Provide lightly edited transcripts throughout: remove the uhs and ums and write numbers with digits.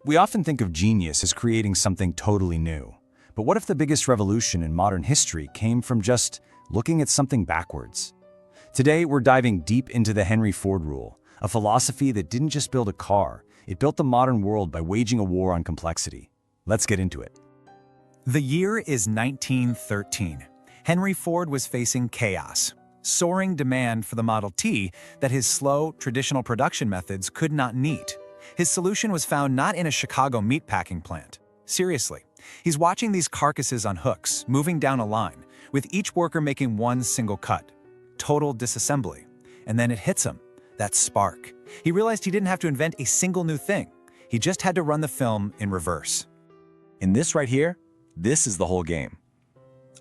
We often think of genius as creating something totally new. But what if the biggest revolution in modern history came from just looking at something backwards? Today, we're diving deep into the Henry Ford rule, a philosophy that didn't just build a car, it built the modern world by waging a war on complexity. Let's get into it. The year is 1913. Henry Ford was facing chaos, soaring demand for the Model T that his slow, traditional production methods could not meet. His solution was found not in a Chicago meatpacking plant. Seriously, he's watching these carcasses on hooks, moving down a line, with each worker making one single cut. Total disassembly. And then it hits him, that spark. He realized he didn't have to invent a single new thing. He just had to run the film in reverse. In this right here, this is the whole game.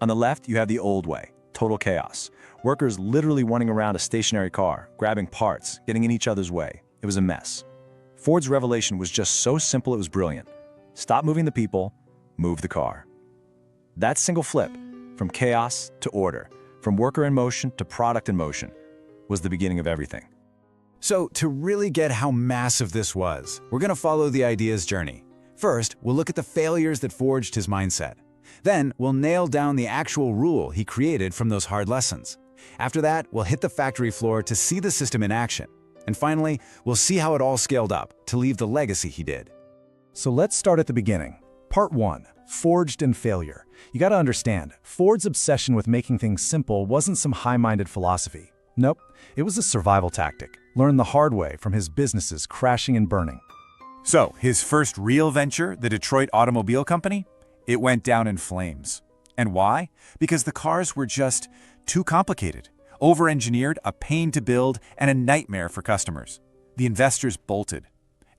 On the left, you have the old way, total chaos. Workers literally running around a stationary car, grabbing parts, getting in each other's way. It was a mess. Ford's revelation was just so simple it was brilliant. Stop moving the people, move the car. That single flip, from chaos to order, from worker in motion to product in motion, was the beginning of everything. So, to really get how massive this was, we're going to follow the idea's journey. First, we'll look at the failures that forged his mindset. Then, we'll nail down the actual rule he created from those hard lessons. After that, we'll hit the factory floor to see the system in action. And finally, we'll see how it all scaled up to leave the legacy he did. So let's start at the beginning. Part 1. Forged in failure. You gotta understand, Ford's obsession with making things simple wasn't some high-minded philosophy. Nope, it was a survival tactic, learned the hard way from his businesses crashing and burning. So, his first real venture, the Detroit Automobile Company, it went down in flames. And why? Because the cars were just too complicated, over-engineered, a pain to build, and a nightmare for customers. The investors bolted.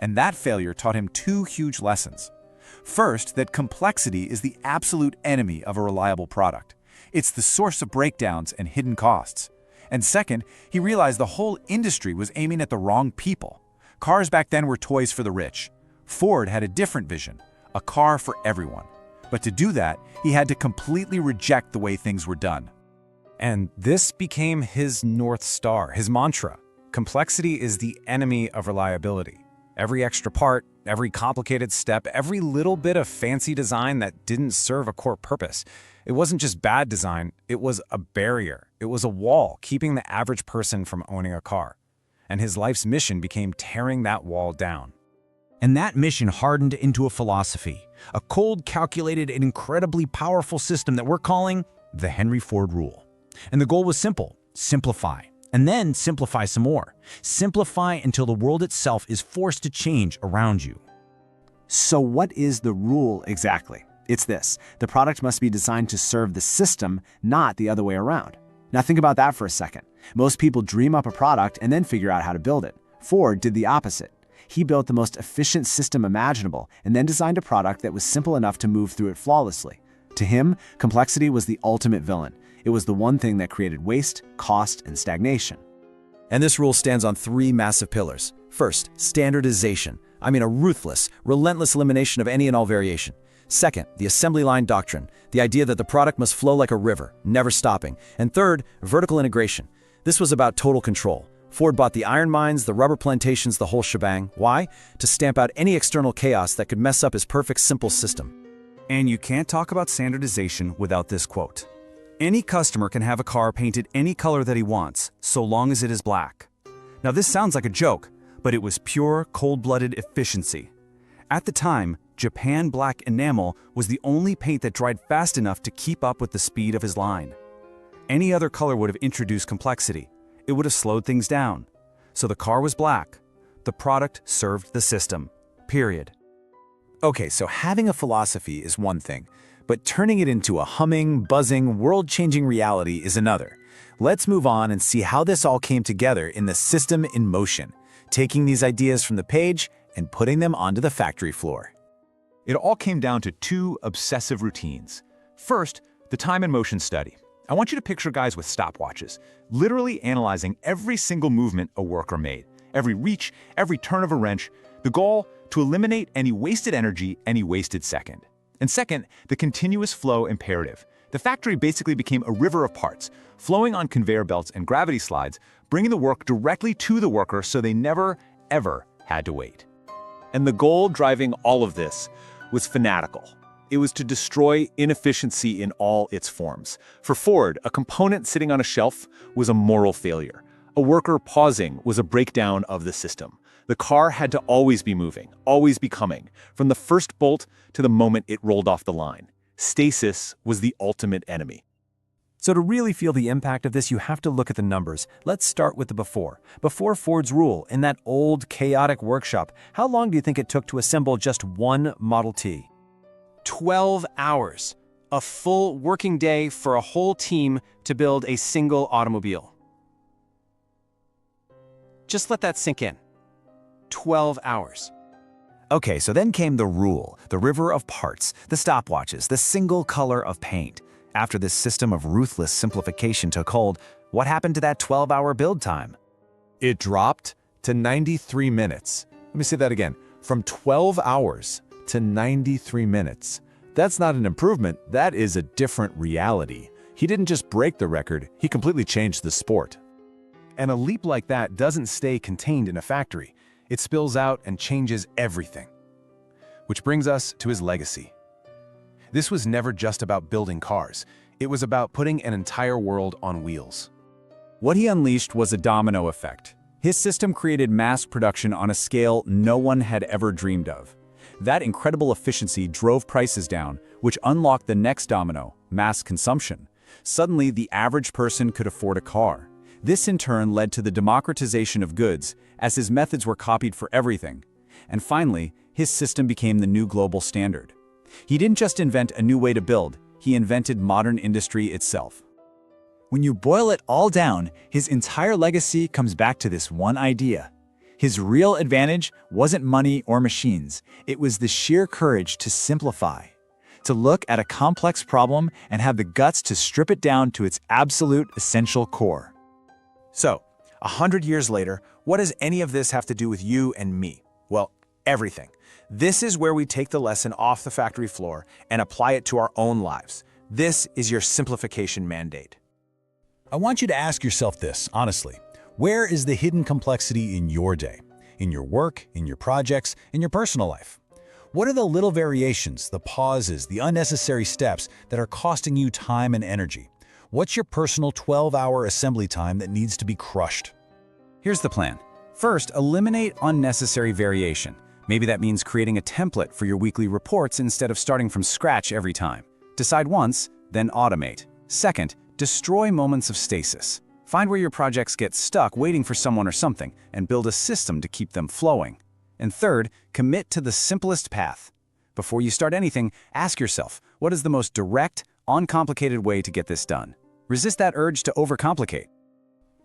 And that failure taught him two huge lessons. First, that complexity is the absolute enemy of a reliable product. It's the source of breakdowns and hidden costs. And second, he realized the whole industry was aiming at the wrong people. Cars back then were toys for the rich. Ford had a different vision, a car for everyone. But to do that, he had to completely reject the way things were done. And this became his North Star, his mantra. Complexity is the enemy of reliability. Every extra part, every complicated step, every little bit of fancy design that didn't serve a core purpose. It wasn't just bad design, it was a barrier. It was a wall keeping the average person from owning a car. And his life's mission became tearing that wall down. And that mission hardened into a philosophy, a cold, calculated, and incredibly powerful system that we're calling the Henry Ford rule. And the goal was simple: simplify. And then simplify some more. Simplify until the world itself is forced to change around you. So what is the rule exactly? It's this: the product must be designed to serve the system, not the other way around. Now think about that for a second. Most people dream up a product and then figure out how to build it. Ford did the opposite. He built the most efficient system imaginable and then designed a product that was simple enough to move through it flawlessly. To him, complexity was the ultimate villain. It was the one thing that created waste, cost, and stagnation. And this rule stands on three massive pillars. First, standardization. I mean a ruthless, relentless elimination of any and all variation. Second, the Assembly Line Doctrine, the idea that the product must flow like a river, never stopping. And third, vertical integration. This was about total control. Ford bought the iron mines, the rubber plantations, the whole shebang. Why? To stamp out any external chaos that could mess up his perfect, simple system. And you can't talk about standardization without this quote. Any customer can have a car painted any color that he wants, so long as it is black. Now this sounds like a joke, but it was pure, cold-blooded efficiency. At the time, Japan black enamel was the only paint that dried fast enough to keep up with the speed of his line. Any other color would have introduced complexity. It would have slowed things down. So the car was black. The product served the system. Period. Okay, so having a philosophy is one thing, but turning it into a humming, buzzing, world-changing reality is another. Let's move on and see how this all came together in the system in motion, taking these ideas from the page and putting them onto the factory floor. It all came down to two obsessive routines. First, the time and motion study. I want you to picture guys with stopwatches, literally analyzing every single movement a worker made, every reach, every turn of a wrench. The goal, to eliminate any wasted energy, any wasted second. And second, the continuous flow imperative. The factory basically became a river of parts, flowing on conveyor belts and gravity slides, bringing the work directly to the worker so they never, ever had to wait. And the goal driving all of this was fanatical. It was to destroy inefficiency in all its forms. For Ford, a component sitting on a shelf was a moral failure. A worker pausing was a breakdown of the system. The car had to always be moving, always be coming, from the first bolt to the moment it rolled off the line. Stasis was the ultimate enemy. So to really feel the impact of this, you have to look at the numbers. Let's start with the before. Before Ford's rule, in that old, chaotic workshop, how long do you think it took to assemble just one Model T? 12 hours. A full working day for a whole team to build a single automobile. Just let that sink in. 12 hours. Okay, so then came the rule, the river of parts, the stopwatches, the single color of paint. After this system of ruthless simplification took hold, what happened to that 12-hour build time? It dropped to 93 minutes. Let me say that again. From 12 hours to 93 minutes. That's not an improvement, that is a different reality. He didn't just break the record, he completely changed the sport. And a leap like that doesn't stay contained in a factory. It spills out and changes everything. Which brings us to his legacy. This was never just about building cars. It was about putting an entire world on wheels. What he unleashed was a domino effect. His system created mass production on a scale no one had ever dreamed of. That incredible efficiency drove prices down, which unlocked the next domino, mass consumption. Suddenly, the average person could afford a car. This in turn led to the democratization of goods, as his methods were copied for everything. And finally, his system became the new global standard. He didn't just invent a new way to build, he invented modern industry itself. When you boil it all down, his entire legacy comes back to this one idea. His real advantage wasn't money or machines, it was the sheer courage to simplify. To look at a complex problem and have the guts to strip it down to its absolute essential core. So, 100 years later, what does any of this have to do with you and me? Well, everything. This is where we take the lesson off the factory floor and apply it to our own lives. This is your simplification mandate. I want you to ask yourself this, honestly. Where is the hidden complexity in your day? In your work, in your projects, in your personal life? What are the little variations, the pauses, the unnecessary steps that are costing you time and energy? What's your personal 12-hour assembly time that needs to be crushed? Here's the plan. First, eliminate unnecessary variation. Maybe that means creating a template for your weekly reports instead of starting from scratch every time. Decide once, then automate. Second, destroy moments of stasis. Find where your projects get stuck waiting for someone or something and build a system to keep them flowing. And third, commit to the simplest path. Before you start anything, ask yourself, what is the most direct, uncomplicated way to get this done? Resist that urge to overcomplicate.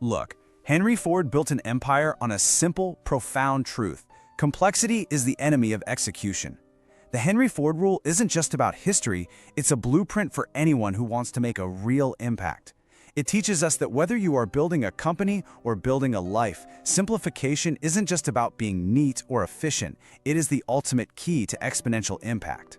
Look, Henry Ford built an empire on a simple, profound truth. Complexity is the enemy of execution. The Henry Ford rule isn't just about history, it's a blueprint for anyone who wants to make a real impact. It teaches us that whether you are building a company or building a life, simplification isn't just about being neat or efficient, it is the ultimate key to exponential impact.